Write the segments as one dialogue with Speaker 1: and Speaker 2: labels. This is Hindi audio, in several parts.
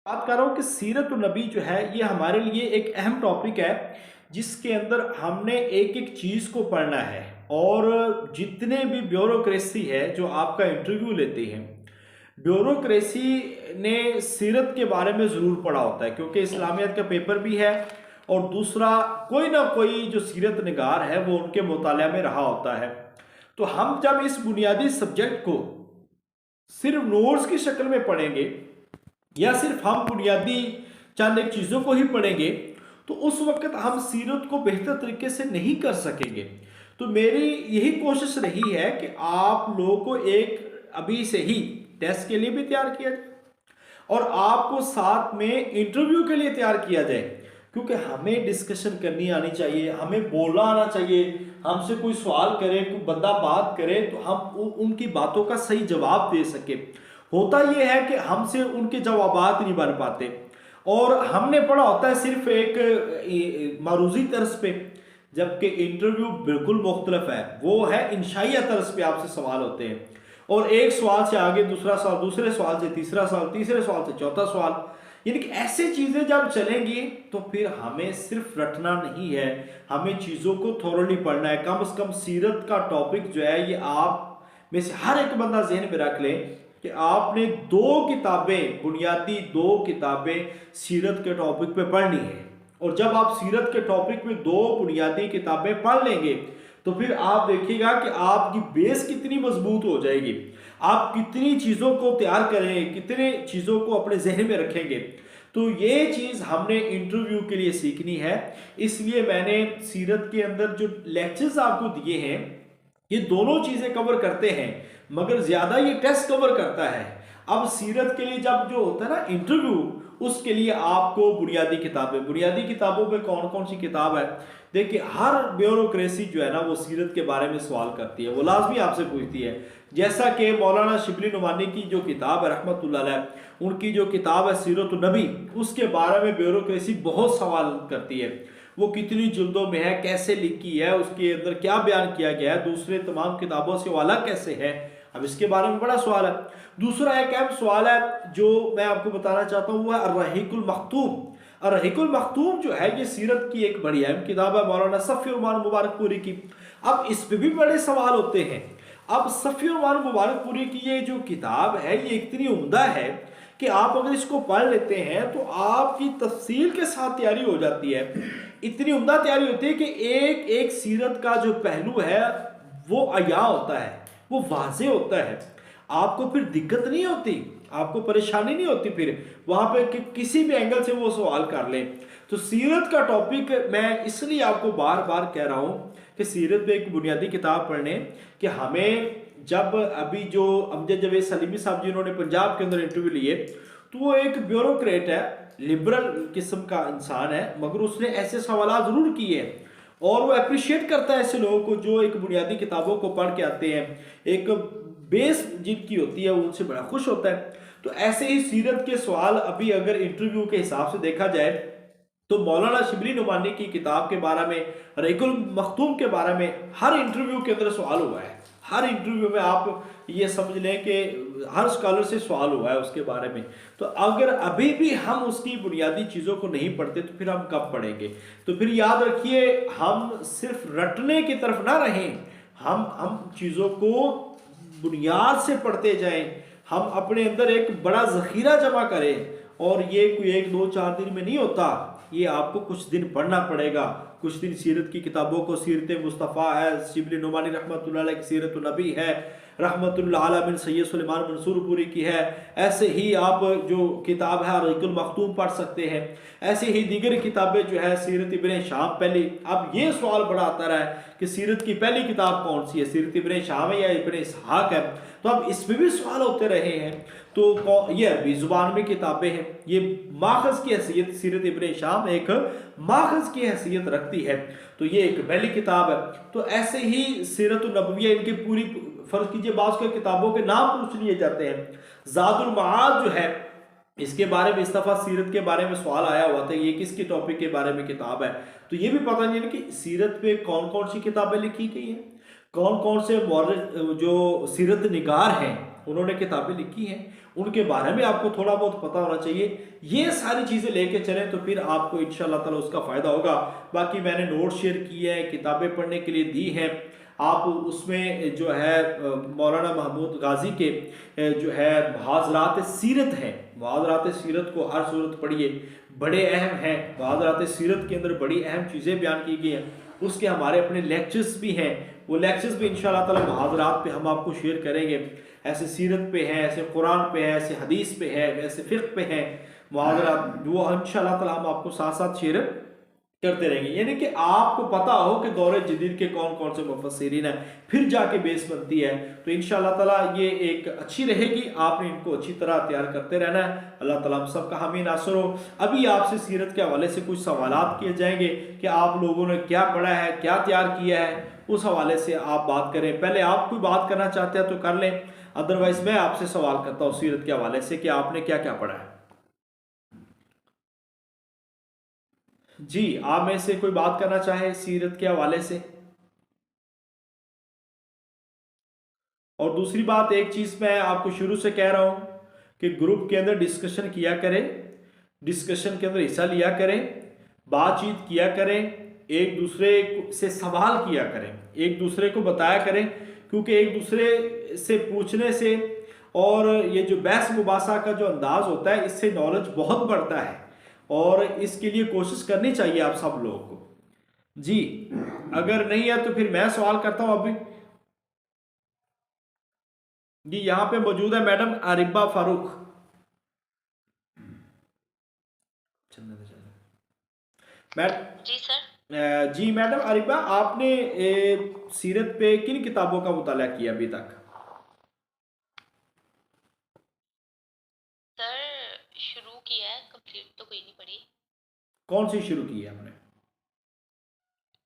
Speaker 1: बात कर रहा हूँ कि सीरत नबी जो है ये हमारे लिए एक अहम टॉपिक है जिसके अंदर हमने एक एक चीज़ को पढ़ना है। और जितने भी ब्यूरोक्रेसी है जो आपका इंटरव्यू लेती है, ब्यूरोक्रेसी ने सीरत के बारे में ज़रूर पढ़ा होता है क्योंकि इस्लामियत का पेपर भी है। और दूसरा, कोई ना कोई जो सीरत निगार है वो उनके मुताले में रहा होता है। तो हम जब इस बुनियादी सब्जेक्ट को सिर्फ नोट्स की शक्ल में पढ़ेंगे या सिर्फ हम बुनियादी चंद एक चीज़ों को ही पढ़ेंगे तो उस वक्त हम सीरत को बेहतर तरीके से नहीं कर सकेंगे। तो मेरी यही कोशिश रही है कि आप लोगों को एक अभी से ही टेस्ट के लिए भी तैयार किया जाए और आपको साथ में इंटरव्यू के लिए तैयार किया जाए, क्योंकि हमें डिस्कशन करनी आनी चाहिए, हमें बोलना आना चाहिए। हमसे कोई सवाल करे, कोई बंदा बात करे तो हम उनकी बातों का सही जवाब दे सके। होता यह है कि हमसे उनके जवाबात नहीं बन पाते और हमने पढ़ा होता है सिर्फ एक मारूजी तर्ज पे, जबकि इंटरव्यू बिल्कुल मुख्तलिफ है। वो है इंशाइया तर्ज पे आपसे सवाल होते हैं और एक सवाल से आगे दूसरा सवाल, दूसरे सवाल से तीसरा सवाल, तीसरे सवाल से चौथा सवाल। यानी कि ऐसी चीजें जब चलेंगी तो फिर हमें सिर्फ रटना नहीं है, हमें चीजों को थोरली पढ़ना है। कम से कम सीरत का टॉपिक जो है ये आप में से हर एक बंदा जहन में रख ले कि आपने दो किताबें, बुनियादी दो किताबें सीरत के टॉपिक पे पढ़नी है। और जब आप सीरत के टॉपिक में दो बुनियादी किताबें पढ़ लेंगे तो फिर आप देखिएगा कि आपकी बेस कितनी मजबूत हो जाएगी, आप कितनी चीज़ों को तैयार करेंगे, कितने चीज़ों को अपने जहन में रखेंगे। तो ये चीज़ हमने इंटरव्यू के लिए सीखनी है। इसलिए मैंने सीरत के अंदर जो लेक्चर्स आपको दिए हैं ये दोनों चीज़ें कवर करते हैं, मगर ज़्यादा ये टेस्ट कवर करता है। अब सीरत के लिए जब जो होता है ना इंटरव्यू, उसके लिए आपको बुनियादी किताबों में कौन कौन सी किताब है। देखिए, हर ब्यूरोक्रेसी जो है ना वो सीरत के बारे में सवाल करती है, वो लाजमी आपसे पूछती है। जैसा कि मौलाना शिबली नुमानी की जो किताब है रहमतुल्लाह अलैह, उनकी जो किताब है सीरत नबी, उसके बारे में ब्यूरोक्रेसी बहुत सवाल करती है। वो कितनी जिल्दों में है, कैसे लिखी है, उसके अंदर क्या बयान किया गया है, दूसरे तमाम किताबों से वाला कैसे है। अब इसके बारे में बड़ा सवाल है। दूसरा एक अहम सवाल है जो मैं आपको बताना चाहता हूँ, वो है अर्रहीकुल मख्तूम। अर्रहीकुल मख्तूम जो है ये सीरत की एक बड़ी अहम किताब है मौलाना सफ़ी उस्मान मुबारकपुरी की। अब इस पे भी बड़े सवाल होते हैं। अब सफ़ी उस्मान मुबारकपुरी की ये जो किताब है ये इतनी उम्दा है कि आप अगर इसको पढ़ लेते हैं तो आपकी तफसील के साथ तैयारी हो जाती है। इतनी उम्दा तैयारी होती है कि एक एक सीरत का जो पहलू है वो अया होता है, वो वाज़े होता है। आपको फिर दिक्कत नहीं होती, आपको परेशानी नहीं होती फिर वहाँ पे कि किसी भी एंगल से वो सवाल कर लें। तो सीरत का टॉपिक मैं इसलिए आपको बार बार कह रहा हूँ कि सीरत में एक बुनियादी किताब पढ़ने कि हमें जब अभी जो अमजद जावेद सलीमी साहब जिन्होंने पंजाब के अंदर इंटरव्यू लिए, तो वो एक ब्यूरोक्रेट है, लिबरल किस्म का इंसान है, मगर उसने ऐसे सवाल ज़रूर किए हैं और वो अप्रिशिएट करता है ऐसे लोगों को जो एक बुनियादी किताबों को पढ़ के आते हैं, एक बेस जिनकी होती है, उनसे बड़ा खुश होता है। तो ऐसे ही सीरत के सवाल अभी अगर इंटरव्यू के हिसाब से देखा जाए तो मौलाना शिबली नुमानी की किताब के बारे में, रहीकुल मख्तूम के बारे में हर इंटरव्यू के अंदर सवाल हुआ है। हर इंटरव्यू में आप ये समझ लें कि हर स्कॉलर से सवाल हुआ है उसके बारे में। तो अगर अभी भी हम उसकी बुनियादी चीज़ों को नहीं पढ़ते तो फिर हम कब पढ़ेंगे। तो फिर याद रखिए, हम सिर्फ रटने की तरफ ना रहें, हम चीज़ों को बुनियाद से पढ़ते जाएं, हम अपने अंदर एक बड़ा ज़ख़ीरा जमा करें। और ये कोई एक दो चार दिन में नहीं होता, ये आपको कुछ दिन पढ़ना पड़ेगा। कुछ दिन सीरत की किताबों को, सीरत मुस्तफ़ा है, शिबली नुमानी रहमतुल्लाह अलैह की सीरत नबी है, रहमतुल्लाह आलमीन सैयद सुलेमान मंसूरपुरी की है। ऐसे ही आप जो किताब है अर्रहीकुल मख्तूम पढ़ सकते हैं। ऐसे ही दीगर किताबें जो है सीरत इब्न हिशाम पहली। अब ये सवाल बड़ा आता रहा है कि सीरत की पहली किताब कौन सी है, सीरत इब्न हिशाम है या इब्न इसहाक है। तो अब इसमें भी सवाल होते रहे हैं। तो ये अरबी ज़ुबान में किताबें हैं, ये माखज़ की हैसियत, सीरत इब्न हिशाम एक माखज़ की हैसियत रखती है, तो ये एक पहली किताब है। तो ऐसे ही सीरत नबविया, इनकी पूरी फर्ज कीजिए बाज़ के किताबों के नाम पूछ लिए जाते हैं। ज़ादुल मआद जो है, इसके बारे में इस दफ़ा सीरत के बारे में सवाल आया हुआ था, ये किसकी टॉपिक के बारे में किताब है। तो ये भी पता नहीं है कि सीरत पे कौन कौन सी किताबें लिखी गई हैं, कौन कौन से जो सीरत निगार हैं उन्होंने किताबें लिखी हैं, उनके बारे में आपको थोड़ा बहुत पता होना चाहिए। ये सारी चीज़ें लेके चलें तो फिर आपको इंशाल्लाह ताला उसका फ़ायदा होगा। बाकी मैंने नोट शेयर किए हैं, किताबें पढ़ने के लिए दी हैं, आप उसमें जो है मौलाना महमूद गाजी के जो है मुहाज़रात सीरत हैं, मुहाज़रात सीरत को हर सूरत पढ़िए, बड़े अहम हैं। मुहाज़रात सीरत के अंदर बड़ी अहम चीज़ें बयान की गई हैं। उसके हमारे अपने लेक्चर्स भी हैं, वो लेक्चर्स भी इंशाल्लाह ताला मुहाज़रात पे हम आपको शेयर करेंगे। ऐसे सीरत पे है, ऐसे कुरान पे है, ऐसे हदीस पे है, ऐसे फ़िक़्ह पे है मुहाज़रात, वो इंशाल्लाह ताला हम आपको साथ साथ शेयर करते रहेंगे। यानी कि आपको पता हो कि दौरे जदीद के कौन कौन से मुफस्सिरीन हैं, फिर जाके बेस बनती है। तो इंशाल्लाह ताला ये एक अच्छी रहेगी, आपने इनको अच्छी तरह तैयार करते रहना है। अल्लाह ताला हम सबका हामी नासर हो। अभी आपसे सीरत के हवाले से कुछ सवालात किए जाएंगे कि आप लोगों ने क्या पढ़ा है, क्या तैयार किया है, उस हवाले से आप बात करें। पहले आप कोई बात करना चाहते हैं तो कर लें, अदरवाइज मैं आपसे सवाल करता हूँ सीरत के हवाले से कि आपने क्या क्या पढ़ा है। जी, आप में से कोई बात करना चाहे सीरत के हवाले से। और दूसरी बात, एक चीज़ मैं आपको शुरू से कह रहा हूँ कि ग्रुप के अंदर डिस्कशन किया करें, डिस्कशन के अंदर हिस्सा लिया करें, बातचीत किया करें, एक दूसरे से सवाल किया करें, एक दूसरे को बताया करें, क्योंकि एक दूसरे से पूछने से और ये जो बहस मुबासा का जो अंदाज होता है, इससे नॉलेज बहुत बढ़ता है और इसके लिए कोशिश करनी चाहिए आप सब लोगों को। जी, अगर नहीं है तो फिर मैं सवाल करता हूँ अभी। जी, यहाँ पे मौजूद है मैडम आरिबा फारूक। मैड
Speaker 2: जी सर।
Speaker 1: जी मैडम आरिबा, आपने सीरत पे किन किताबों का मुताला किया अभी तक?
Speaker 2: सर शुरू किया है, कंप्लीट तो कोई नहीं पढ़ी।
Speaker 1: कौन सी शुरू की है आपने?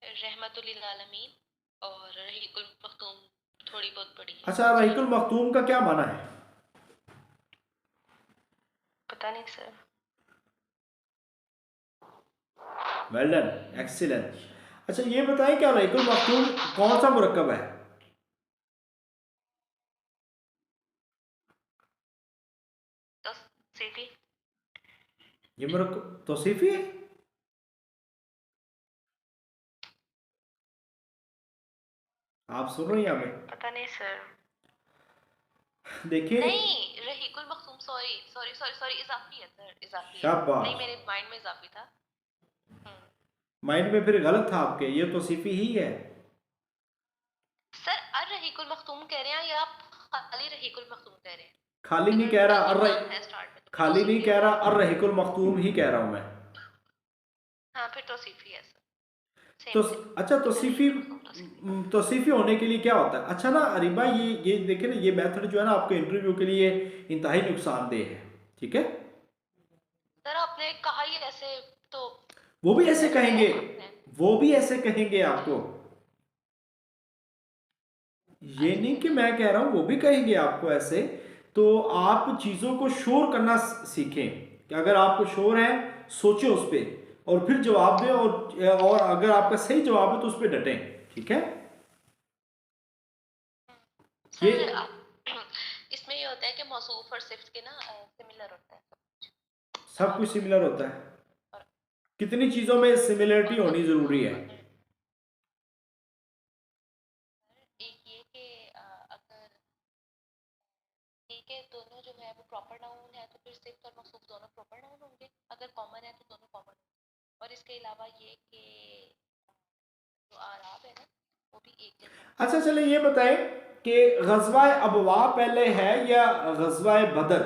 Speaker 2: रहमतुल लिल आलमीन और रहीकुल मखतूम थोड़ी बहुत पढ़ी है,
Speaker 1: अच्छा,
Speaker 2: उसके
Speaker 1: रहीकुल
Speaker 2: अलावा
Speaker 1: मखतूम का क्या माना है?
Speaker 2: पता नहीं सर।
Speaker 1: Well done, excellent. अच्छा ये बताएं, क्या रहीकुल मखतूम कौन सा मुरक्कब है?
Speaker 2: तो सीधी
Speaker 1: ये मुरक्कब तौसीफी है? आप सुन रही हैं हमें?
Speaker 2: पता नहीं सर।
Speaker 1: देखिए,
Speaker 2: नहीं, रहीकुल मखतूम, सॉरी सॉरी सॉरी सॉरी, इजाफी है सर, इजाफी है। नहीं,
Speaker 1: शाबाश।
Speaker 2: मेरे माइंड में इजाफी था। हम्म।
Speaker 1: माइंड में फिर गलत था आपके, ये तौसीफी ही है।
Speaker 2: सर अर रहीकुल मखतूम कह रहे हैं या आप खाली रहीकुल मखतूम कह रहे हैं?
Speaker 1: खाली नहीं
Speaker 2: अगर
Speaker 1: कह रहा,
Speaker 2: खाली नाम है स्टार्ट में तो फिर
Speaker 1: खाली नहीं
Speaker 2: तौसीफी
Speaker 1: कह
Speaker 2: होगा।
Speaker 1: रहा, और रहीकुल मखतूम ही कह रहा हूं मैं।
Speaker 2: हाँ, फिर तौसीफी है सर।
Speaker 1: तो
Speaker 2: सेम सेम।
Speaker 1: अच्छा, तौसीफी,
Speaker 2: रहीकुल मखतूम तौसीफी।
Speaker 1: तौसीफी होने के लिए क्या होता है? अच्छा ना अरीबा, ये देखिए ना, ये मेथड जो है ना आपके इंटरव्यू के लिए इंतहाई नुकसानदेह है, ठीक है?
Speaker 2: सर आपने कहा ही ऐसे, तो
Speaker 1: वो भी ऐसे
Speaker 2: ऐसे
Speaker 1: कहेंगे,
Speaker 2: है आपने।
Speaker 1: वो भी ऐसे कहेंगे आपको। ये
Speaker 2: अच्छा
Speaker 1: नहीं कि
Speaker 2: चलिए।
Speaker 1: मैं कह रहा हूं, वो भी कहेंगे आपको ऐसे। तो आप चीजों को शोर करना सीखें कि अगर आपको शोर है, सोचें उस पर और फिर जवाब दें, और अगर आपका सही जवाब है तो उस पर डटें, ठीक है? ये
Speaker 2: सर आप इसमें ये होता है कि मौसूफ और सिफ्त के ना सिमिलर होता है सब कुछ।
Speaker 1: सब कुछ
Speaker 2: और
Speaker 1: सिमिलर होता है?
Speaker 2: और
Speaker 1: कितनी चीजों में सिमिलरिटी
Speaker 2: और
Speaker 1: होनी जरूरी है?
Speaker 2: अगर एक ये कि अगर ठीक है दोनों जो है वो प्रॉपर नाउन है तो फिर सिफ्त और मौसूफ दोनों प्रॉपर नाउन होंगे, अगर कॉमन है तो दोनों कॉमन होंगे। और इसके अलावा ये कि जो आराब है ना वो भी एक जैसा होना
Speaker 1: अच्छा
Speaker 2: चाहिए।
Speaker 1: चले ये बताएं कि गजवा अबवा पहले है या गजवा बदर?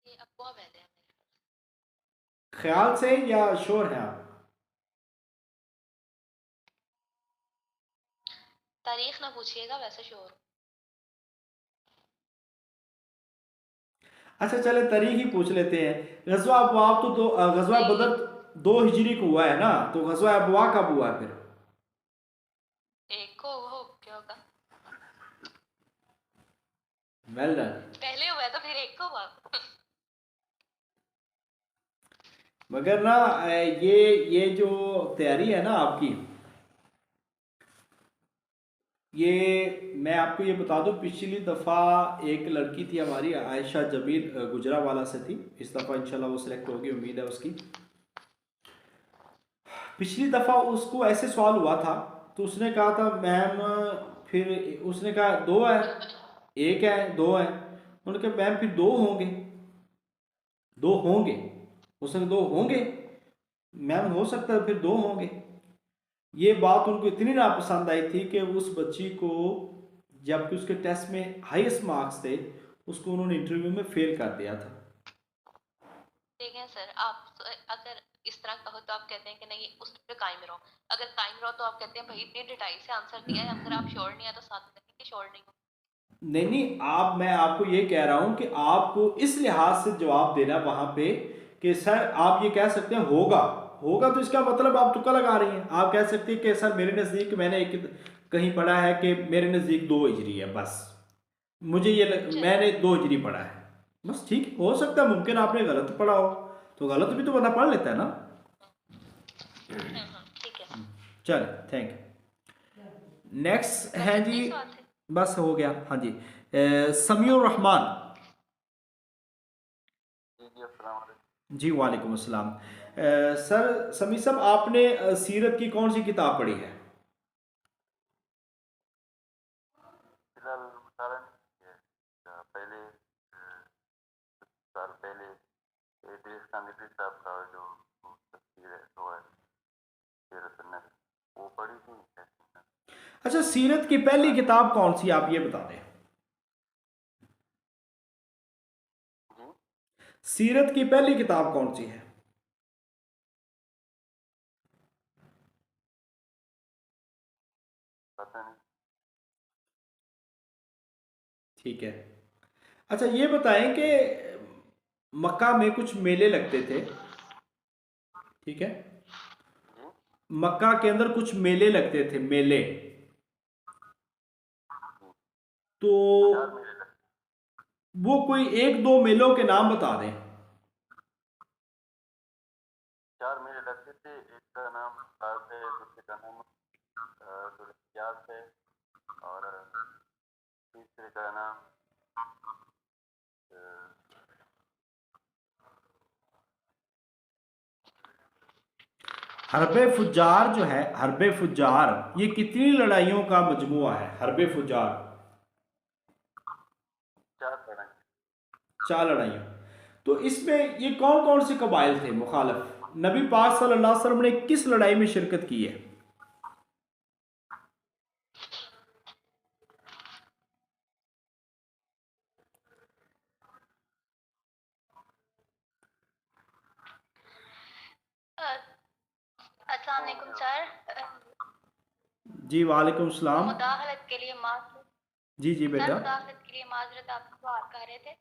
Speaker 2: ये अफवाह पहले है मेरे ख्याल
Speaker 1: ख्याल से या श्योर है आप?
Speaker 2: से। तारीख ना पूछिएगा, वैसे श्योर हूँ।
Speaker 1: अच्छा चले तारीख ही पूछ लेते हैं। गजवा अबवा तो दो, गजवा
Speaker 2: नहीं
Speaker 1: बदर 2 हिजरी को हुआ है ना, तो गजवा अबवा कब हुआ है फिर?
Speaker 2: एक को हो क्या होगा?
Speaker 1: Well done.
Speaker 2: पहले हुआ है तो फिर एक को हुआ।
Speaker 1: मगर ना ये जो तैयारी है ना आपकी, ये मैं आपको ये बता दूं, पिछली दफ़ा एक लड़की थी हमारी आयशा जबीर, गुजरावाला से थी। इस दफ़ा इंशाल्लाह वो सिलेक्ट होगी, उम्मीद है उसकी। पिछली दफ़ा उसको ऐसे सवाल हुआ था, तो उसने कहा था मैम, फिर उसने कहा दो है, एक है, दो है। उन्होंने कहा मैम फिर दो होंगे, दो होंगे। उसने कहा दो होंगे मैम, हो सकता है फिर दो होंगे। ये बात उनको इतनी नापसंद आई थी कि उस बच्ची को, जबकि उसके टेस्ट में हाईएस्ट मार्क्स थे, उसको उन्होंने इंटरव्यू में फेल कर दिया था।
Speaker 2: देखें सर, आप अगर इस तरह कहो तो आप कहते हैं कि नहीं उस पर कायम रहो। अगर कायम रहो तो आप कहते हैं भाई इतनी डिटेल से आंसर दिया है, अगर आप श्योर नहीं है तो साथ में कि श्योर नहीं हो।
Speaker 1: नहीं नहीं, आप, मैं आपको ये कह रहा हूं कि आपको इस लिहाज से जवाब देना वहां पे कि सर आप ये कह सकते हैं होगा। होगा तो इसका मतलब आप तुक्का लगा रही हैं। आप कह सकते हैं कि सर मेरे नज़दीक, मैंने एक कहीं पढ़ा है कि मेरे नज़दीक दो हिजरी है बस, मुझे ये
Speaker 2: चलिए।
Speaker 1: मैंने दो हिजरी पढ़ा है बस। ठीक हो सकता है, मुमकिन आपने गलत पढ़ा हो, तो गलत भी तो बंदा पढ़ लेता है ना।
Speaker 2: ठीक है।
Speaker 1: चल, थैंक यू। नेक्स्ट
Speaker 2: बस
Speaker 1: है
Speaker 2: इतने
Speaker 1: जी,
Speaker 2: ही सवाल थे।
Speaker 1: बस हो गया। हाँ जी, समीउर रहमान।
Speaker 3: जी जी, अस्सलाम वालेकुम।
Speaker 1: जी वालेकुम अस्सलाम। सर समी साहब, आपने सीरत की कौन सी किताब पढ़ी है?
Speaker 3: फिलहाल मुताला नहीं किया है। पहले कुछ साल पहले इद्रिस कांदीपी साहब का जो तफसीर है वो है सीरत नबी, वो पढ़ी थी।
Speaker 1: अच्छा, सीरत की पहली किताब कौन सी, आप ये बता दें।
Speaker 3: जी,
Speaker 1: सीरत की पहली किताब कौन सी है?
Speaker 3: पता नहीं।
Speaker 1: ठीक है। अच्छा ये बताएं कि मक्का में कुछ मेले लगते थे, ठीक है?
Speaker 3: जी,
Speaker 1: मक्का के अंदर कुछ मेले लगते थे, मेले।
Speaker 3: जी,
Speaker 1: तो
Speaker 3: 4 महीने लगते।
Speaker 1: वो कोई एक दो मेलों के नाम बता दें।
Speaker 3: 4 महीने लगते थे। एक का नाम साज है, दूसरे का नाम दुल्हियास है, और तीसरे का नाम अ,
Speaker 1: हरबे फुज्जार जो है, हरबे फुज्जार, ये कितनी लड़ाइयों का मजमुआ है हरबे फुज्जार?
Speaker 3: 4 लड़ाई।
Speaker 1: चार लड़ाइयाँ। तो इसमें ये कौन कौन से कबाइल थे मुखालफ? नबी पाक सल्लल्लाहु अलैहि वसल्लम ने किस लड़ाई में शिरकत की है?
Speaker 2: अस्सलाम वालेकुम सर।
Speaker 1: जी वालेकुम सलाम।
Speaker 2: मुदाखलत के लिए माजरत।
Speaker 1: जी जी
Speaker 2: सर
Speaker 1: बेटा।
Speaker 2: मुदाखलत के लिए माजरत, आपको सवाल कह रहे थे,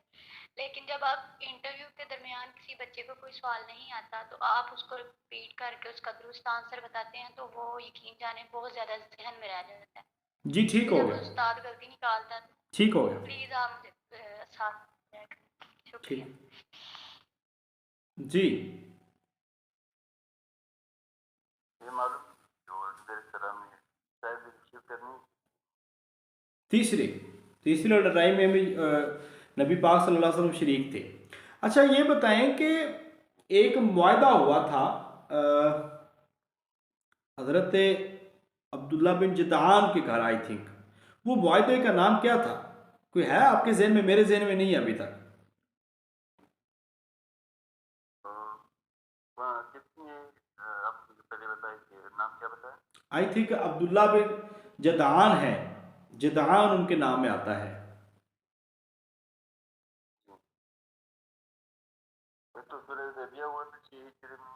Speaker 2: लेकिन जब आप इंटरव्यू के दरमियान किसी बच्चे को कोई सवाल नहीं आता तो आप उसको रिपीट करके उसका दुरुस्त आंसर बताते हैं, तो वो यकीन जाने बहुत ज़्यादा जहन में रह जाता है।
Speaker 1: जी ठीक
Speaker 2: तो
Speaker 1: हो
Speaker 2: जब
Speaker 1: गया,
Speaker 2: उस्ताद गलती निकालता है
Speaker 1: ठीक हो
Speaker 2: तो
Speaker 1: गया।
Speaker 2: प्लीज़ आप मुझे साथ में। शुक्रिया।
Speaker 1: ठीक। जी।
Speaker 3: ये मालूम जो सलाम ने शायद रिसीव करनी।
Speaker 1: तीसरी, तीसरी लड़ाई में भी नबी पाक सल्लल्लाहु अलैहि वसल्लम शरीक थे। अच्छा ये बताएं कि एक मुआहदा हुआ था हज़रत अब्दुल्ला बिन जदान के घर, आई थिंक। वो मुआहदे का नाम क्या था? कोई है आपके जहन में? मेरे जहन में नहीं है अभी तक।
Speaker 3: तो कितनी आप मुझे पहले बताए कि नाम क्या बताया।
Speaker 1: आई थिंक अब्दुल्ला बिन जदान है, जदान उनके नाम में आता है।
Speaker 3: तो फिर दिया हुआ था कि हिजरी में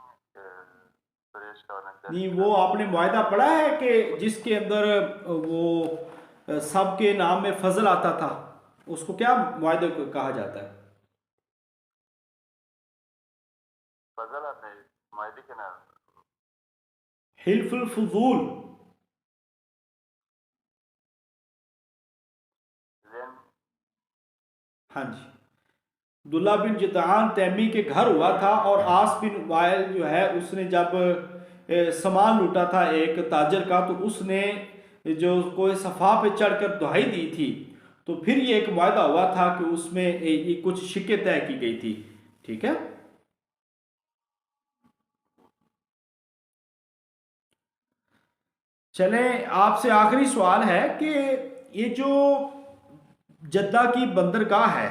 Speaker 3: सुरेश का होना
Speaker 1: नहीं,
Speaker 3: चाहिए
Speaker 1: वो
Speaker 3: था।
Speaker 1: आपने मुआहदा पढ़ा है कि जिसके अंदर वो सबके नाम में फजल आता था, उसको क्या मुआहदे को कहा जाता है?
Speaker 3: फजल आता है मायदे के नाम।
Speaker 1: हिल्फुल फजूल।
Speaker 3: जैन।
Speaker 1: हाँ जी। अब्दुल्ला बिन जदान तैमी के घर हुआ था, और आस बिन वाइल जो है उसने जब सामान लूटा था एक ताजर का, तो उसने जो कोई सफ़ा पे चढ़कर दुहाई दी थी, तो फिर ये एक वायदा हुआ था कि उसमें ये कुछ शिक्के तय की गई थी। ठीक है। चलें, आपसे आखिरी सवाल है कि ये जो जद्दा की बंदरगाह है,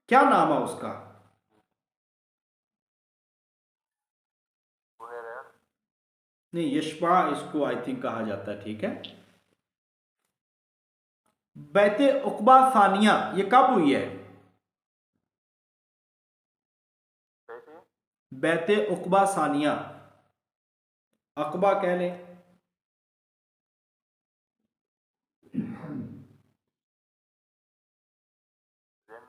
Speaker 1: क्या नाम है उसका?
Speaker 3: बुहैर है।
Speaker 1: नहीं, यशबा इसको आई थिंक कहा जाता है। ठीक है। बैते उकबा सानिया ये कब हुई है?
Speaker 3: कैसे?
Speaker 1: बैते उकबा सानिया, अकबा कह लें।
Speaker 3: जैन।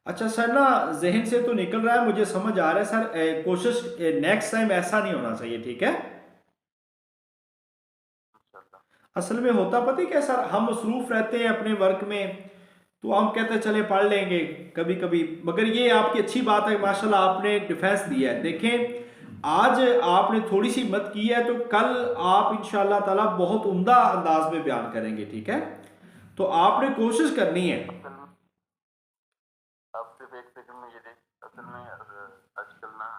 Speaker 1: अच्छा सर, ना जहन से तो निकल रहा है, मुझे समझ आ रहा है सर। कोशिश नेक्स्ट टाइम ऐसा नहीं होना चाहिए। ठीक है।
Speaker 3: इंशाल्लाह।
Speaker 1: असल में होता पता है क्या सर, हम मसरूफ रहते हैं अपने वर्क में, तो हम कहते हैं चले पढ़ लेंगे कभी कभी। मगर ये आपकी अच्छी बात है, माशाल्लाह आपने डिफेंस दिया है। देखें, आज आपने थोड़ी सी मत की है, तो कल आप इंशाल्लाह ताला बहुत उम्दा अंदाज में बयान करेंगे। ठीक है। तो आपने कोशिश करनी है।
Speaker 3: असल में आप सिर्फ एक सेकंड में ये देख, असल में आजकल ना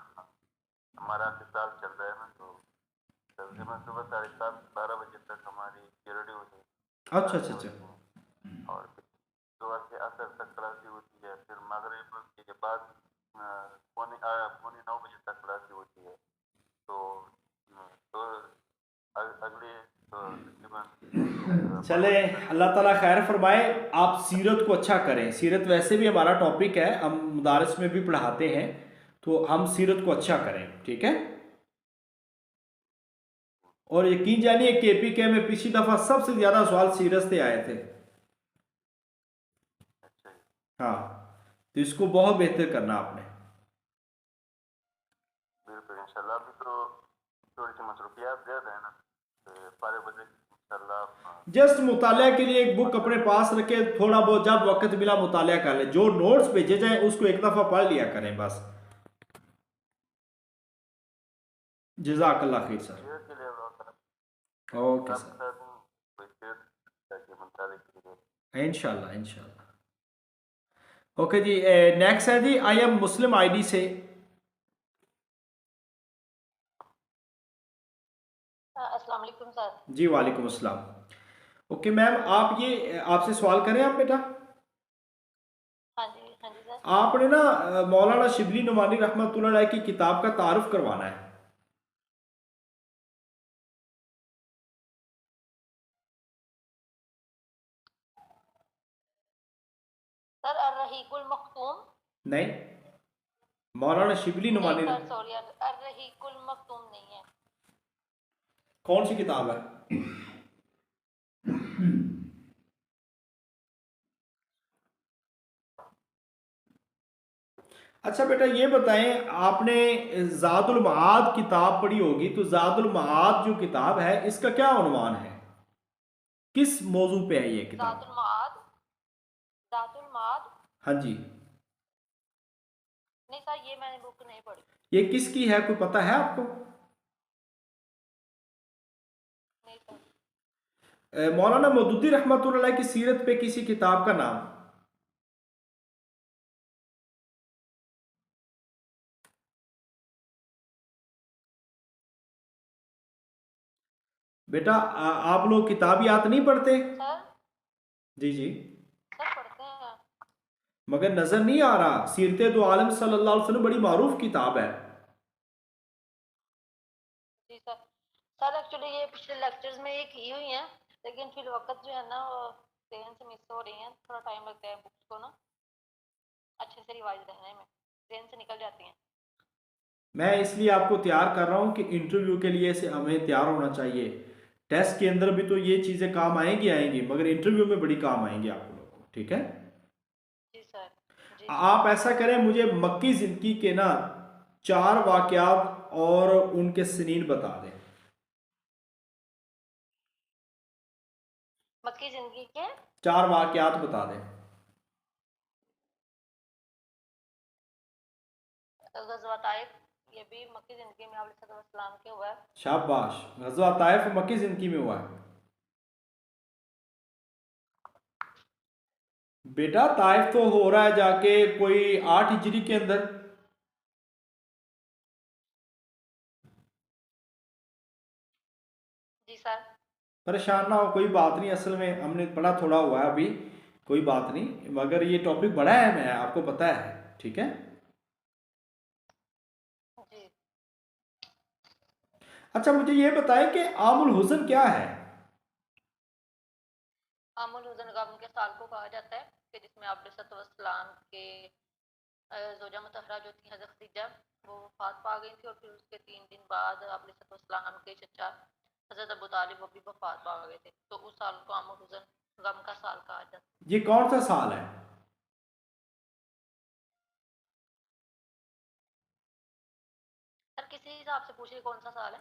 Speaker 3: हमारा किताब चल रहा है ना, तो तकरीबन सुबह 7:30-12 बजे तक हमारी पीरियड होती है,
Speaker 1: अच्छा अच्छा
Speaker 3: क्लासें
Speaker 1: अच्छा।
Speaker 3: होती हैं। और फिर सुबह से असर तक क्लासें होती है, फिर मगरिब के बाद पौने 9 बजे तक क्लासें होती है। तो तो अगले तो तकरीबन
Speaker 1: चले,
Speaker 3: 5 बजे तक
Speaker 1: अल्लाह ताला खैर फरमाए। आप सीरत को अच्छा करें। सीरत वैसे भी हमारा टॉपिक है, हम मदारस में भी पढ़ाते हैं, तो हम सीरत को अच्छा करें। ठीक है। और यकीन जानिए केपीके में पिछली दफ़ा सबसे ज़्यादा सवाल सीरत से आए थे।
Speaker 3: अच्छा जी।
Speaker 1: हाँ, तो इसको बहुत बेहतर करना आपने।
Speaker 3: बिल्कुल इंशाल्लाह। अभी तो थोड़ी सी मसरूफियात ज़्यादा है ना, तो फारिग हो जाएगी इंशाल्लाह।
Speaker 1: जस्ट मुतालिया के लिए एक बुक अपने पास रखे, थोड़ा बहुत जब वक्त मिला मुतालिया कर ले, जो नोट्स भेजे जाए उसको एक दफ़ा पढ़ लिया करें बस। जज़ाकल्लाह खैर सर।
Speaker 3: शेयर के लिए अल्लाह
Speaker 1: ओके
Speaker 3: आपके
Speaker 1: सर।
Speaker 3: साथ हूँ, कोई शेयर ताकि मुताबिक के लिए।
Speaker 1: इंशाल्लाह इंशाल्लाह। ओके जी, नेक्स्ट है जी, आई एम मुस्लिम आईडी से।
Speaker 2: अस्सलाम वालेकुम सर।
Speaker 1: जी वालेकुम अस्सलाम। ओके मैम, आप ये आपसे सवाल करें आप बेटा।
Speaker 2: हाँ जी सर।
Speaker 1: आपने ना मौलाना शिबली नुमानी रहमतुल्लाह अलैह की किताब का तारुफ करवाना है।
Speaker 2: सर अर्रहीकुल मखतूम।
Speaker 1: नहीं, मौलाना शिबली
Speaker 2: नहीं
Speaker 1: नुमानी।
Speaker 2: सर सॉरी, अर्रहीकुल मखतूम नहीं है।
Speaker 1: कौन सी किताब है? अच्छा बेटा ये बताएं, आपने ज़ादुल मआद किताब पढ़ी होगी, तो ज़ादुल मआद जो किताब है इसका क्या उन्वान है, किस मौजू पे है ये किताब?
Speaker 2: जातुल माद। जातुल माद।
Speaker 1: हाँ जी।
Speaker 2: नहीं सर, ये मैंने बुक नहीं पढ़ी।
Speaker 1: ये किसकी है, कोई पता है आपको?
Speaker 2: नहीं सर।
Speaker 1: मौलाना मौदूदी रहमतुल्लाह अलैह की सीरत पे किसी किताब का नाम? बेटा आप लोग किताबियात नहीं पढ़ते?
Speaker 2: सर
Speaker 1: जी जी।
Speaker 2: सर पढ़ते हैं।
Speaker 1: मगर नजर नहीं आ रहा। सीरत दो आलम सल्लल्लाहु अलैहि वसल्लम बड़ी मारूफ किताब है।
Speaker 2: जी सर। सर एक्चुअली ये पिछले लेक्चर्स में ये की हुई हैं, लेकिन फिर वक्त जो है ना वो जहन से मिस हो रही हैं, थोड़ा टाइम लगता है बुक्स को ना अच्छे से रिवाइज रहने में, जहन से निकल जाती हैं।
Speaker 1: मैं इसलिए आपको तैयार कर रहा हूँ कि इंटरव्यू के लिए से हमें तैयार होना चाहिए। टेस्ट के अंदर भी तो ये चीज़ें काम आएंगी आएंगी, मगर इंटरव्यू में बड़ी काम आएंगी आप लोगों को। ठीक है।
Speaker 2: जी सर। जी सर।
Speaker 1: आप ऐसा करें, मुझे मक्की जिंदगी के ना 4 वाकयात और उनके सनीन बता दें।
Speaker 2: मक्की जिंदगी के
Speaker 1: 4 वाकयात बता दें।
Speaker 2: गज़वा ताइफ, ये भी मक्की जिंदगी में आप सल्लल्लाहु अलैहि वसल्लम के हुआ है।
Speaker 1: शाबाश, गज़वा ताइफ मक्की जिंदगी में हुआ है। बेटा ताइफ तो हो रहा है जाके कोई 8 हिजरी के अंदर।
Speaker 2: जी सर।
Speaker 1: परेशान ना हो, कोई बात नहीं, असल में हमने पढ़ा थोड़ा हुआ है अभी, कोई बात नहीं, मगर ये टॉपिक बड़ा है, मैं आपको पता है, ठीक है।
Speaker 2: जी।
Speaker 1: अच्छा मुझे ये बताएं कि आमुल हुज़न क्या है।
Speaker 2: आमुल हुज़न गम के साल को कहा जाता है कि जिसमें आप सल्लल्लाहु के ज़ौजा मुतहरा जो थी हज़रत खदीजा, वो वफात पा गई थी, और फिर उसके 3 दिन बाद आप सल्लल्लाहु के चचा हज़रत अबू तालिब वो भी वफात पा गए थे, तो उस साल को आमुल हुज़न गम का साल कहा जाता है।
Speaker 1: ये कौन सा साल है?
Speaker 2: सर किसी हिसाब से पूछिए कौन सा साल है।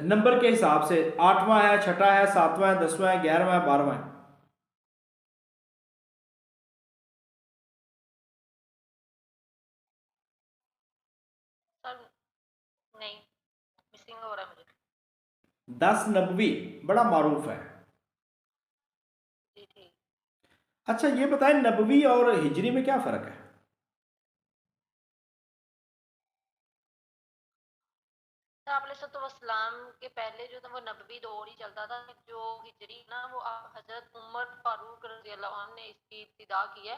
Speaker 1: नंबर के हिसाब से, 8वां है, छठा है, 7वां है, 10वां है, 11वां है, 12वां है?
Speaker 2: सर नहीं, मिसिंग हो रहा है मुझे।
Speaker 1: 10 नबवी बड़ा मारूफ है।
Speaker 2: जी ठीक।
Speaker 1: अच्छा ये बताएं नबवी और हिजरी में क्या फ़र्क है?
Speaker 2: तो आप सल्लल्लाहु के पहले जो था वो नबवी दौर ही चलता था, जो हिजरी ना वो हजरत उमर फारूक रजी अल्लाह अन्हु ने इसकी इब्तिदा की है,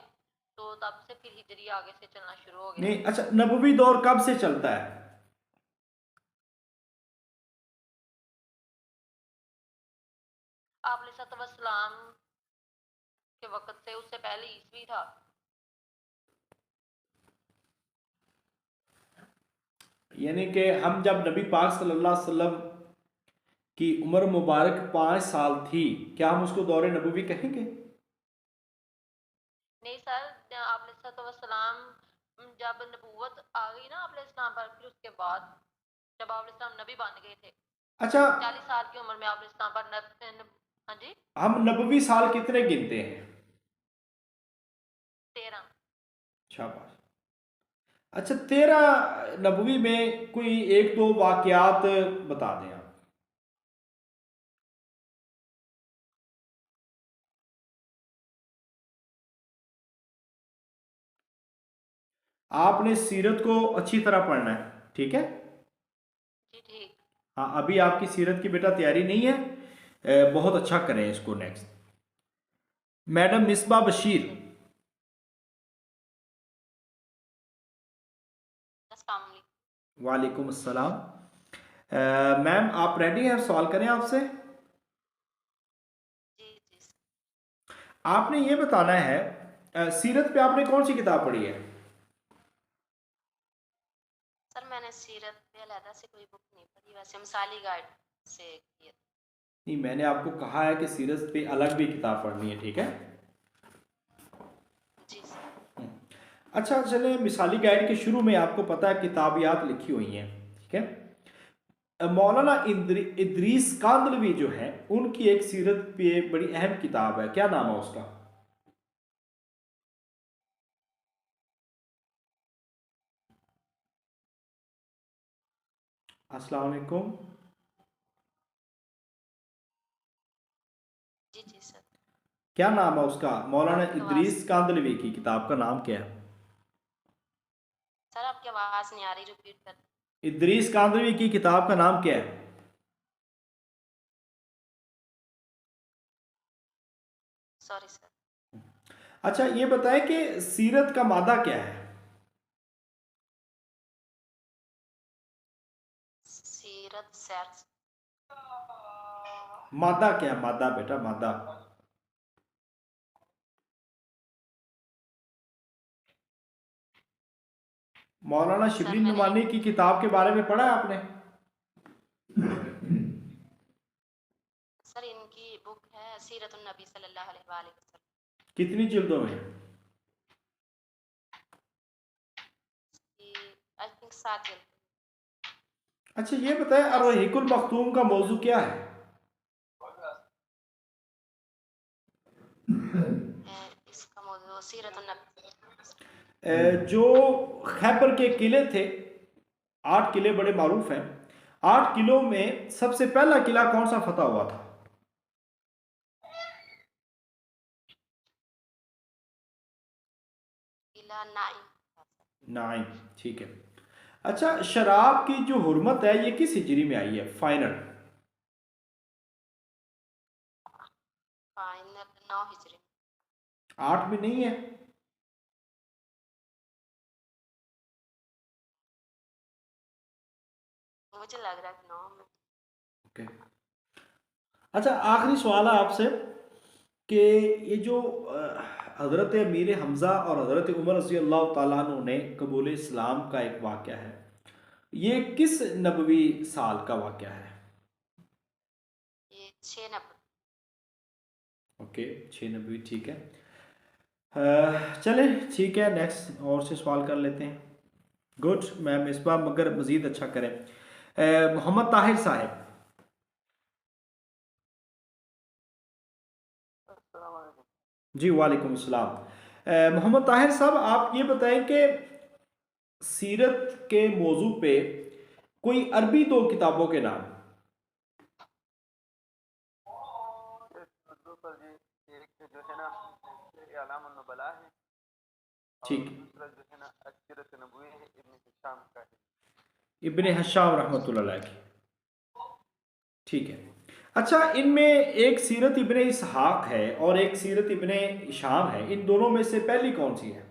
Speaker 2: तो तब से फिर हिजरी आगे से चलना शुरू हो गया।
Speaker 1: नहीं, अच्छा नबवी दौर कब से चलता है?
Speaker 2: आप सल्लल्लाहु के वक्त से, उससे पहले ईसवी था।
Speaker 1: यानी कि हम जब नबी पाक सल्लल्लाहु अलैहि वसल्लम की उम्र मुबारक 5 साल थी, क्या हम उसको दौर नबवी कहेंगे?
Speaker 2: नहीं सर, आप सल्लल्लाहु जब नबूवत आ गई ना आप इस्लाम पर, फिर उसके बाद जब आप इस्लाम नबी बन गए थे,
Speaker 1: अच्छा
Speaker 2: 40 साल की उम्र में आप इस्लाम पर हाँ जी।
Speaker 1: हम नबवी साल कितने गिनते हैं?
Speaker 2: 13।
Speaker 1: शाबाश। अच्छा 13 नबवी में कोई एक दो वाकयात बता दें आप। आपने सीरत को अच्छी तरह पढ़ना है, ठीक है।
Speaker 2: जी ठीक।
Speaker 1: हाँ अभी आपकी सीरत की बेटा तैयारी नहीं है, बहुत अच्छा करें इसको नेक्स्ट। मैडम मिसबा
Speaker 2: जी
Speaker 1: बशीर।
Speaker 2: सर। अस्सलाम वालेकुम।
Speaker 1: वालेकुम अस्सलाम। मैम आप रेडी हैं, सवाल करें आपसे?
Speaker 2: जी जी सर।
Speaker 1: आपने ये बताना है, सीरत पे आपने कौन सी किताब पढ़ी है?
Speaker 2: सर मैंने सीरत पे अलहदा से कोई बुक नहीं पढ़ी, वैसे मिसाली गाइड से किया।
Speaker 1: नहीं मैंने आपको कहा है कि सीरत पे अलग भी किताब पढ़नी है, ठीक है।
Speaker 2: जी सर।
Speaker 1: अच्छा चले, मिसाली गाइड के शुरू में आपको पता है किताबियात लिखी हुई हैं, ठीक है। मौलाना इदरीस कांदलवी जो है उनकी एक सीरत पे बड़ी अहम किताब है, क्या नाम है उसका? अस्सलाम वालेकुम।
Speaker 2: जी जी सर।
Speaker 1: क्या नाम है उसका? मौलाना
Speaker 2: आपकी आवाज़,
Speaker 1: इदरीस कांदलवी की किताब का नाम क्या है?
Speaker 2: सर आपकी आवाज़ नहीं आ रही, रिपीट कर।
Speaker 1: इदरीस कांदलवी की किताब का नाम क्या है?
Speaker 2: Sorry sir.
Speaker 1: अच्छा ये बताएं कि सीरत का मादा क्या है?
Speaker 2: सीरत सैर।
Speaker 1: मादा क्या है, मादा बेटा, मादा। मौलाना
Speaker 2: सर
Speaker 1: शिबली
Speaker 2: मैंने
Speaker 1: नुमानी की किताब के बारे में पढ़ा है आपने?
Speaker 2: सर इनकी बुक है सीरत नबी सल्लल्लाहु अलैहि वसल्लम
Speaker 1: कितनी जिल्दों में?
Speaker 2: की, आई थिंक 7 जल्द।
Speaker 1: अच्छा ये बताएं
Speaker 2: यस।
Speaker 1: अर्रहीकुल मखतूम का मौजू क्या है?
Speaker 2: इसका मौजूद सीरत नबी।
Speaker 1: जो खैबर के किले थे, 8 किले बड़े मारूफ हैं, 8 किलों में सबसे पहला किला कौन सा फतह हुआ था?
Speaker 2: नाइन।
Speaker 1: 9, ठीक है। अच्छा, शराब की जो हुर्मत है ये किस हिजरी में आई है फाइनल?
Speaker 2: फाइनल 9 हिजरी।
Speaker 1: 8 में नहीं है?
Speaker 2: मुझे लग रहा है कि 9 में।
Speaker 1: ओके। अच्छा, आखिरी सवाल है आपसे कि ये जो हज़रत अमीर हमज़ा और हज़रत उमर रज़ी अल्लाह ताला अन्हु ने कबूल इस्लाम का एक वाक़या है, ये किस नबवी साल का वाक़या है?
Speaker 2: ये 6 नंबर।
Speaker 1: ओके, 6 नबवी, ठीक है। चलें, ठीक है, नेक्स्ट और से सवाल कर लेते हैं। गुड मैम, इस बार मगर मज़ीद अच्छा करें। मोहम्मद ताहिर साहब।
Speaker 3: अस्सलाम वालेकुम।
Speaker 1: जी वालेकुम अस्सलाम। मोहम्मद ताहिर साहब, आप ये बताएं कि सीरत के मौजू पे कोई अरबी 2 किताबों के नाम।
Speaker 3: एक उर्दू पर जी, एक जो है ना अलामुन नुबला है, और
Speaker 1: ठीक,
Speaker 3: दूसरा जो है ना असीरत नबवी है, इब्न हिशाम का है।
Speaker 1: इब्ने हशाम रहमतुल्लाह अलैह की, ठीक है। अच्छा, इनमें एक सीरत इब्ने इसहाक है और एक सीरत इब्ने हिशाम है, इन दोनों में से पहली कौन सी है?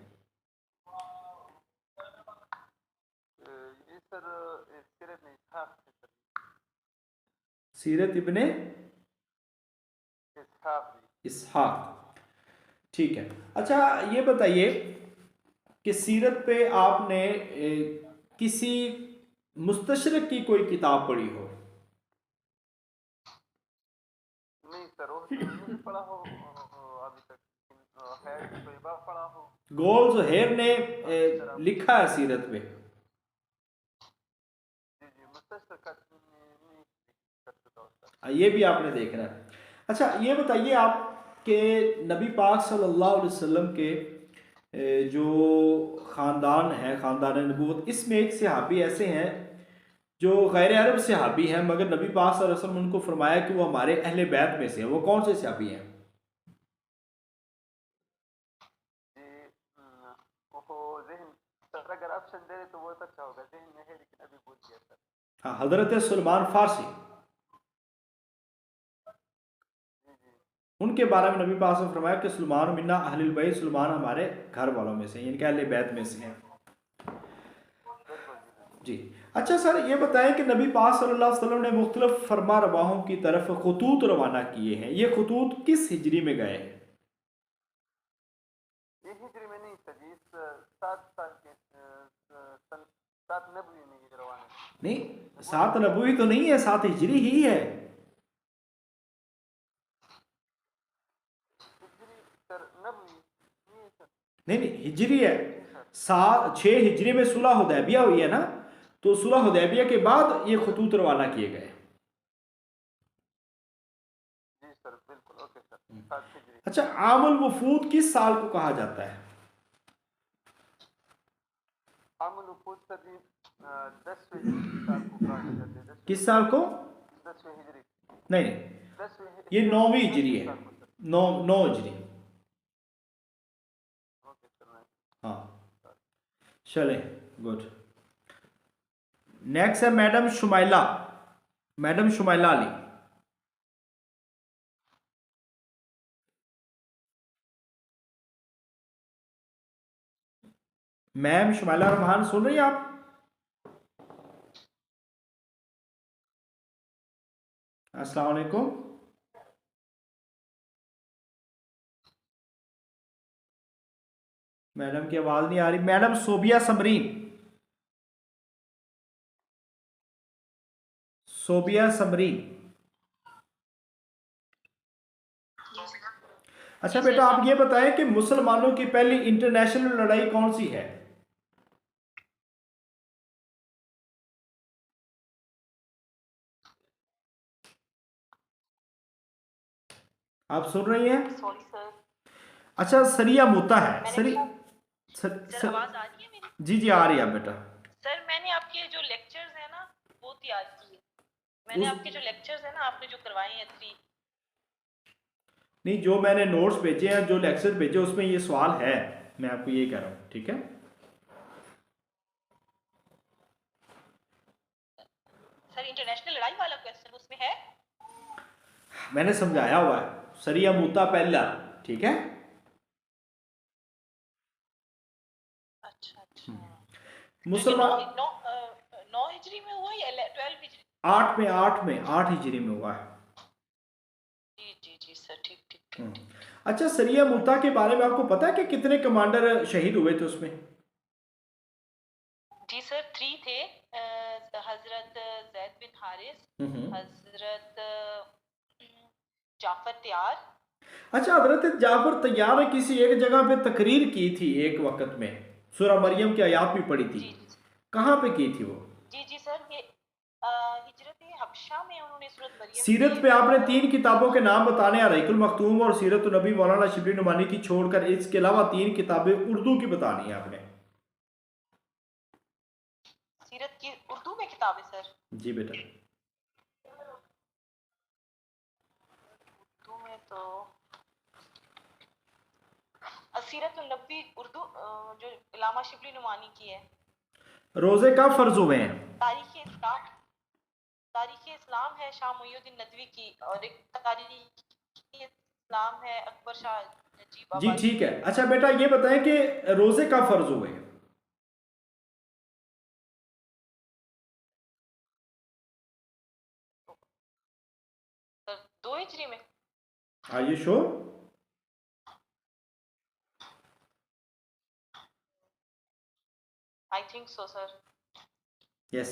Speaker 3: ये सर सीरत में इसहाक है सर।
Speaker 1: सीरत इब्ने
Speaker 3: इसहाक जी।
Speaker 1: इसहाक, ठीक है। अच्छा, ये बताइए कि सीरत पे आपने किसी मुस्तशरक की कोई किताब पढ़ी हो?
Speaker 3: नहीं सर, वो तो नहीं पढ़ा हो अभी तक, लेकिन है तोयबा पढ़ा हो।
Speaker 1: गोल ज़ोहैर ने
Speaker 3: बाकी सर आप
Speaker 1: लिखा है सीरत पे।
Speaker 3: जी जी मुस्तशरक का नहीं कर चुका हूँ सर।
Speaker 1: ये भी आपने देखना है। अच्छा, ये बताइए आप कि नबी पाक सल्लल्लाहु अलैहि वसल्लम के जो ख़ानदान है, ख़ानदान नबूवत, इसमें एक सहाबी ऐसे हैं जो गैर अरब सहाबी हैं, मगर नबी पाक सल्लल्लाहु अलैहि वसल्लम उनको फरमाया कि वो हमारे अहले बैत में से हैं। वो कौन से सहाबी हैं?
Speaker 3: जी वो जहन सर, अगर ऑप्शन दे रहे तो बहुत अच्छा होगा, जहन में है लेकिन अभी भूल गया सर।
Speaker 1: हाँ, हज़रत सलमान फ़ारसी।
Speaker 3: जी जी
Speaker 1: उनके बारे में नबी पाक ने फरमाया कि सलमान मिन्ना अहलुल बैत, सलमान हमारे घर वालों में से, इनके अहले बैत में से हैं।
Speaker 3: बिल्कुल जी बिल्कुल।
Speaker 1: जी। अच्छा सर, ये बताएं कि नबी पाक सल्लल्लाहु अलैहि वसल्लम ने मुख्तलिफ फरमा रवाहों की तरफ खतूत रवाना किए हैं, ये खतूत किस हिजरी में गए हैं?
Speaker 3: ये हिजरी में नहीं सर जी, इस 7 साल के सन 7 नबवी में ये रवाना है।
Speaker 1: नहीं, 7 नबवी तो नहीं है, 7 हिजरी ही है।
Speaker 3: हिजरी सर, नबवी नहीं है सर।
Speaker 1: नहीं नहीं, हिजरी है।
Speaker 3: जी सर।
Speaker 1: 6 हिजरी में सुलह हुदैबिया हुई है ना, तो सुलह हुदैबिया के बाद ये खतूत रवाना किए गए।
Speaker 3: जी सर बिल्कुल, ओके सर, 7 हिजरी।
Speaker 1: अच्छा, आमुल वफूद किस साल को कहा जाता है?
Speaker 3: आमुल वफूद सर जी 10वें साल को कहा जाता है।
Speaker 1: किस साल को?
Speaker 3: 10वें हिजरी।
Speaker 1: नहीं नहीं,
Speaker 3: 10वें
Speaker 1: ये 9वीं हिजरी है।
Speaker 3: साल को सर।
Speaker 1: 9 हिजरी।
Speaker 3: Okay sir.
Speaker 1: हाँ, चलें, गुड। नेक्स्ट है madam Shumaila. Madam Shumaila Ali. Ma'am Shumaila Rahman, सुन रही हैं आप? अस्सलाम वालेकुम। मैडम की आवाज नहीं आ रही। मैडम सोबिया समरीन। सोबिया समरीन। अच्छा बेटा, आप ये बताएं कि मुसलमानों की पहली इंटरनेशनल लड़ाई कौन सी है? आप सुन रही हैं?
Speaker 2: Sorry sir.
Speaker 1: अच्छा, सरिया मुता है।
Speaker 2: सर आवाज आ रही है मेरी?
Speaker 1: जी जी, आ रही है बेटा।
Speaker 2: सर मैंने आपके जो लेक्चर्स हैं ना वो तैयार किए। मैंने आपके जो लेक्चर्स हैं ना आपने जो करवाए हैं 3।
Speaker 1: नहीं, जो मैंने नोट्स भेजे हैं, जो लेक्चर भेजे, उसमें ये सवाल है। मैं आपको ये कह रहा हूँ, ठीक है।
Speaker 2: सर इंटरनेशनल लड़ाई वाला क्वेश्चन उसमें है?
Speaker 1: मैंने समझाया हुआ है, सरिया मुता पहला, ठीक है।
Speaker 2: अच्छा अच्छा।
Speaker 1: मुसलमान
Speaker 2: 9 हिजरी में हुआ या 12 हिजरी?
Speaker 1: 8 में 8 हिजरी में हुआ है।
Speaker 2: जी जी जी सर, ठीक ठीक ठीक
Speaker 1: हम्म।
Speaker 2: ठीक।
Speaker 1: अच्छा, सरिया मुता के बारे में आपको पता है कि कितने कमांडर शहीद हुए थे उसमें?
Speaker 2: जी सर, 3 थे। हजरत जैद बिन हारिस, हजरत जाफर त्यार।
Speaker 1: अच्छा, हजरत जाफर तैयार ने किसी एक जगह पे तकरीर की थी एक वक्त में, सूरह मरियम की आयत भी पढ़ी थी,
Speaker 2: जी जी
Speaker 1: कहाँ पे की थी वो?
Speaker 2: जी जी सर, ये हिजरत हबशा में उन्होंने सूरत मरियम
Speaker 1: सीरत पे आपने 3 किताबों के नाम बताने हैं, रहीकुल मखतूम और सीरत नबी मौलाना शिबली नुमानी की छोड़कर, इसके अलावा 3 किताबें उर्दू की बतानी है आपने।
Speaker 2: सीरत की उर्दू में किताब है सर?
Speaker 1: जी बेटा।
Speaker 2: उर्दू में तो सीरत नबी उर्दू जो इलामा शिबली नुमानी की है।
Speaker 1: रोजे कब फर्ज हुए हैं?
Speaker 2: तारीख इस्लाम है शाह मुईउद्दीन नदवी की, और एक तारीख इस्लाम है अकबर शाह नजीब
Speaker 1: जी
Speaker 2: आबादी
Speaker 1: ठीक है।
Speaker 2: की।
Speaker 1: अच्छा बेटा, ये बताएं कि रोजे कब फर्ज हुए हैं?
Speaker 2: सर 2 हिजरी में।
Speaker 1: Are you sure?
Speaker 2: I think so sir.
Speaker 1: Yes,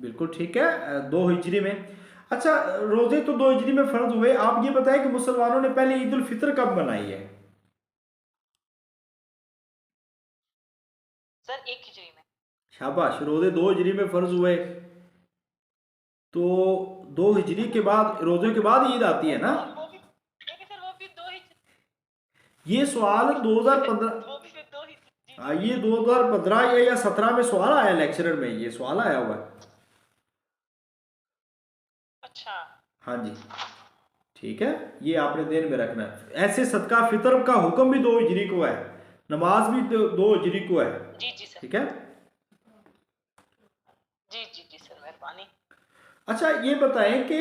Speaker 1: बिल्कुल ठीक है, 2 हिजरी में। अच्छा, रोजे तो 2 हिजरी में फर्ज हुए। आप ये बताएं कि मुसलमानों ने पहले ईद उल फितर कब मनाई है?
Speaker 2: सर 1 हिजरी में।
Speaker 1: शाबाश, रोजे 2 हिजरी में फर्ज हुए तो 2 हिजरी के बाद, रोजे के बाद ईद आती है ना?
Speaker 2: वो भी लेकिन सर वो भी 2 हिजरी।
Speaker 1: ये सवाल 2015,
Speaker 2: वो भी फिर 2 हिजरी। जी
Speaker 1: हाँ,
Speaker 2: जी
Speaker 1: ये 2015 या 17 में सवाल आया लेक्चरर में, ये सवाल आया हुआ है।
Speaker 2: अच्छा।
Speaker 1: हाँ जी, ठीक है, ये आपने ध्यान में रखना है। ऐसे सदका फितर का हुक्म भी 2 हिजरी को है, नमाज भी 2 हिजरी को है,
Speaker 2: जी जी सर।
Speaker 1: ठीक है।
Speaker 2: जी जी जी सर, मेहरबानी।
Speaker 1: अच्छा, ये बताएं कि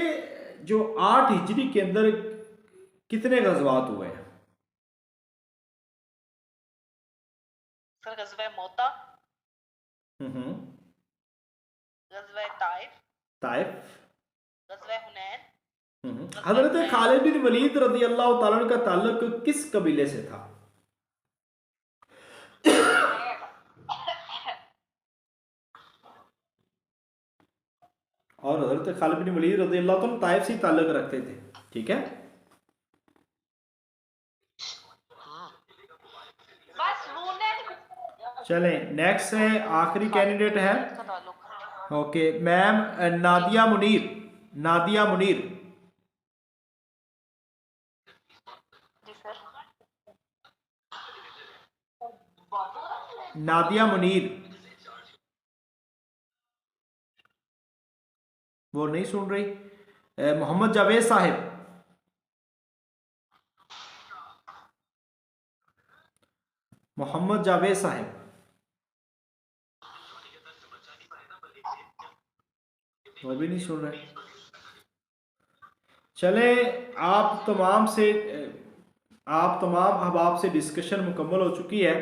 Speaker 1: जो 8 हिजरी के अंदर कितने गज़वात हुए हैं?
Speaker 2: सर गज़वा मोता,
Speaker 1: हम्म।
Speaker 2: गज़वा ताइफ,
Speaker 1: ताइफ।
Speaker 2: गज़वा हुनैन, गज़वा
Speaker 1: हजरत
Speaker 2: हुनैन।
Speaker 1: खालिद बिन वलीद रज़ी अल्लाह तआला अन्हु का ताल्लुक किस कबीले से था? और हजरत खालिद बिन वलीद रज़ी अल्लाह तआला ताइफ से ताल्लुक रखते थे, ठीक है। चलें, नेक्स्ट है, आखिरी कैंडिडेट है। Okay ma'am, Nadia Munir. नादिया मुनीर।
Speaker 2: जी सर।
Speaker 1: नादिया मुनीर, वो नहीं सुन रही। मोहम्मद जावेद साहिब। मोहम्मद जावेद साहिब, वो भी नहीं सुन रहे। चले, आप तमाम से अब आपसे डिस्कशन मुकम्मल हो चुकी है।